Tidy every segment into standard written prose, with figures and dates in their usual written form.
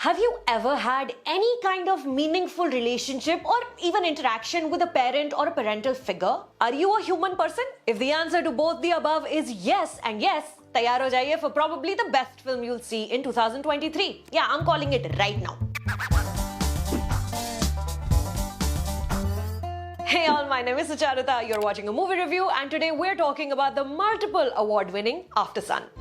Have you ever had any kind of meaningful relationship or even interaction with a parent or a parental figure? Are you a human person? If the answer to both the above is yes and yes, तैयार हो जाइए for probably the best film you'll see in 2023. Yeah, I'm calling it right now. Hey all, my name is Sucharita. You're watching a movie review and today we're talking about the multiple award-winning Aftersun.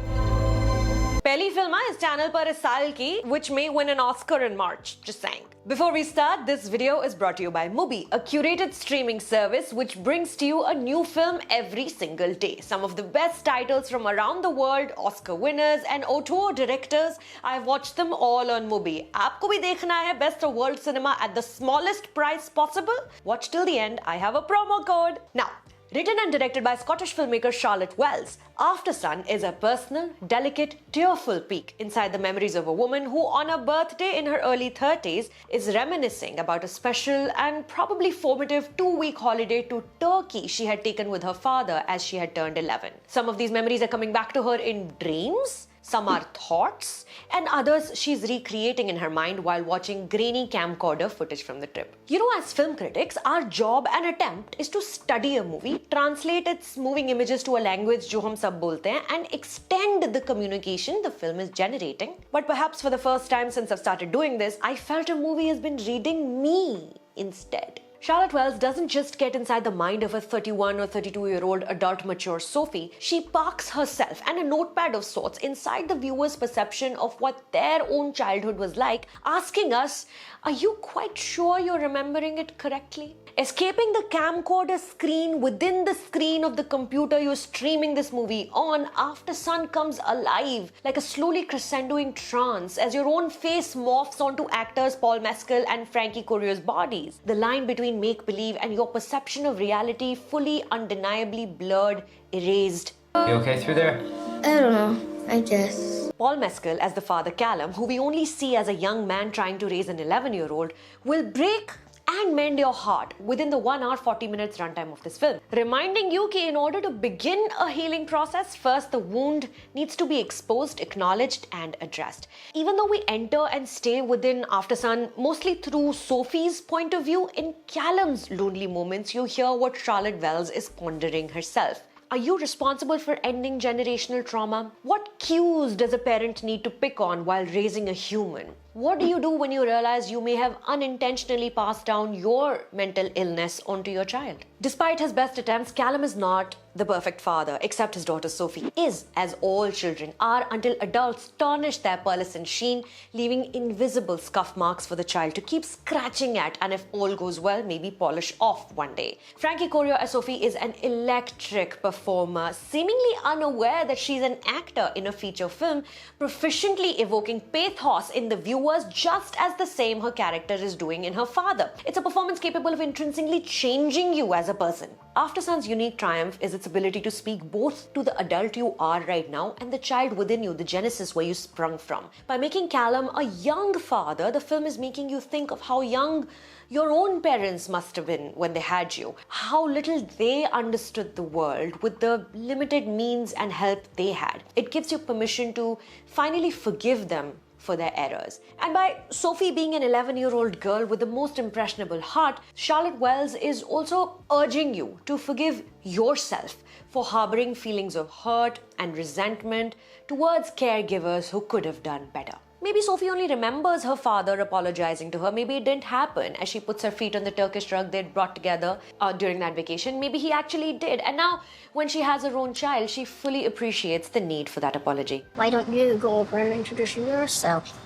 पहली film है इस channel पर इस साल की which may win an Oscar in March, just saying. Before we start, this video is brought to you by Mubi, a curated streaming service which brings to you a new film every single day. Some of the best titles from around the world, Oscar winners and auteur directors. I've watched them all on Mubi. आपको भी देखना है best of world cinema at the smallest price possible? Watch till the end. I have a promo code. Now, written and directed by Scottish filmmaker Charlotte Wells, Aftersun is a personal, delicate, tearful peek inside the memories of a woman who, on her birthday in her early 30s, is reminiscing about a special and probably formative 2-week holiday to Turkey she had taken with her father as she had turned 11. Some of these memories are coming back to her in dreams. Some are thoughts, and others she's recreating in her mind while watching grainy camcorder footage from the trip. You know, as film critics, our job and attempt is to study a movie, translate its moving images to a language जो हम सब बोलते हैं, and extend the communication the film is generating. But perhaps for the first time since I've started doing this, I felt a movie has been reading me instead. Charlotte Wells doesn't just get inside the mind of a 31 or 32-year-old adult mature Sophie, she parks herself and a notepad of sorts inside the viewer's perception of what their own childhood was like, asking us, are you quite sure you're remembering it correctly? Escaping the camcorder screen within the screen of the computer you're streaming this movie on, Aftersun comes alive like a slowly crescendoing trance as your own face morphs onto actors Paul Mescal and Frankie Corio's bodies. The line between make-believe and your perception of reality fully, undeniably blurred, erased. You okay through there? I don't know, I guess. Paul Mescal as the father Callum, who we only see as a young man trying to raise an 11-year-old, will break and mend your heart within the 1 hour 40 minutes runtime of this film, reminding you that in order to begin a healing process, first the wound needs to be exposed, acknowledged and addressed. Even though we enter and stay within Aftersun mostly through Sophie's point of view, in Callum's lonely moments you hear what Charlotte Wells is pondering herself. Are you responsible for ending generational trauma? What cues does a parent need to pick on while raising a human? What do you do when you realize you may have unintentionally passed down your mental illness onto your child? Despite his best attempts, Callum is not the perfect father, except his daughter Sophie is, as all children are, until adults tarnish their pearlescent sheen, leaving invisible scuff marks for the child to keep scratching at, and if all goes well, maybe polish off one day. Frankie Corio as Sophie is an electric performer, seemingly unaware that she's an actor in a feature film, proficiently evoking pathos in the viewers just as the same her character is doing in her father. It's a performance capable of intrinsically changing you as a person. Aftersun's unique triumph is its ability to speak both to the adult you are right now and the child within you, the genesis where you sprung from. By making Callum a young father, the film is making you think of how young your own parents must have been when they had you, how little they understood the world with the limited means and help they had. It gives you permission to finally forgive them for their errors. And by Sophie being an 11-year-old girl with the most impressionable heart, Charlotte Wells is also urging you to forgive yourself for harboring feelings of hurt and resentment towards caregivers who could have done better. Maybe Sophie only remembers her father apologizing to her. Maybe it didn't happen as she puts her feet on the Turkish rug they'd brought together during that vacation. Maybe he actually did. And now, when she has her own child, she fully appreciates the need for that apology. Why don't you go over and introduce yourself?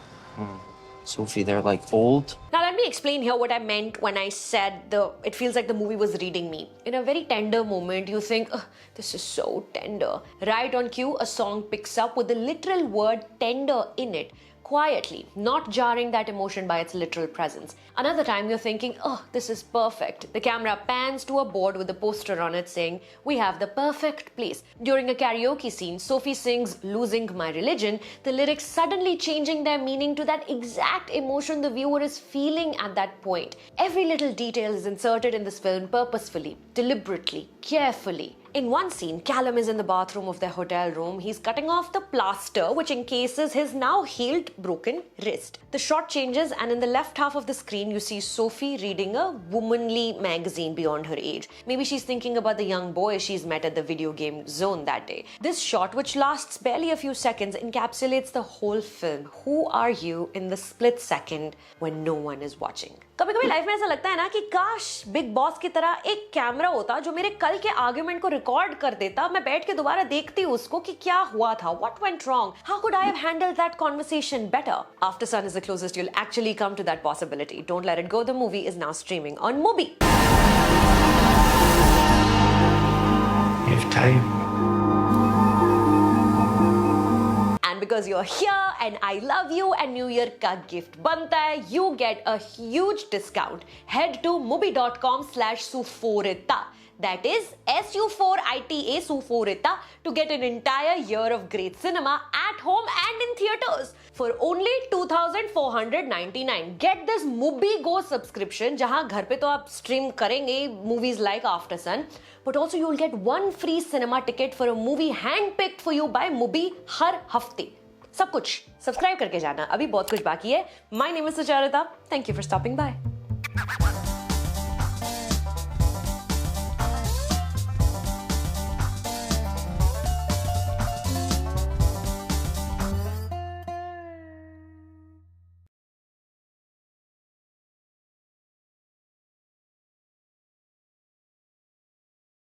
Sophie, they're like old. Now let me explain here what I meant when I said it feels like the movie was reading me. In a very tender moment, you think, this is so tender. Right on cue, a song picks up with the literal word tender in it, quietly, not jarring that emotion by its literal presence. Another time you're thinking, this is perfect. The camera pans to a board with a poster on it saying, we have the perfect place. During a karaoke scene, Sophie sings Losing My Religion, the lyrics suddenly changing their meaning to that exact emotion the viewer is feeling at that point. Every little detail is inserted in this film purposefully, deliberately, carefully, In one scene, Callum is in the bathroom of their hotel room. He's cutting off the plaster, which encases his now healed broken wrist. The shot changes, and in the left half of the screen, you see Sophie reading a womanly magazine beyond her age. Maybe she's thinking about the young boy she's met at the video game zone that day. This shot, which lasts barely a few seconds, encapsulates the whole film. Who are you in the split second when no one is watching? कभी कभी life में ऐसा लगता है ना कि काश big boss की तरह एक कैमरा होता जो मेरे कल के आर्गुमेंट को रिकॉर्ड कर देता, मैं बैठ के दोबारा देखती उसको कि क्या हुआ था, what went wrong, how could I have handled that conversation better. After Sun is the closest you'll actually come to that possibility. Don't let it go. The movie is now streaming on Mubi. You have time. And because you're here and I love you and New Year का gift बनता है, you get a huge discount. Head to mubi.com/suforita. That is SU4ITA Suforita to get an entire year of great cinema at home and in theaters for only 2,499. Get this Mubi Go subscription जहां घर पे तो आप stream करेंगे movies like After Sun, but also you'll get one free cinema ticket for a movie handpicked for you by Mubi हर हफ्ते. सब कुछ subscribe करके जाना, अभी बहुत कुछ बाकी है. My name is Sucharita. Thank you for stopping by.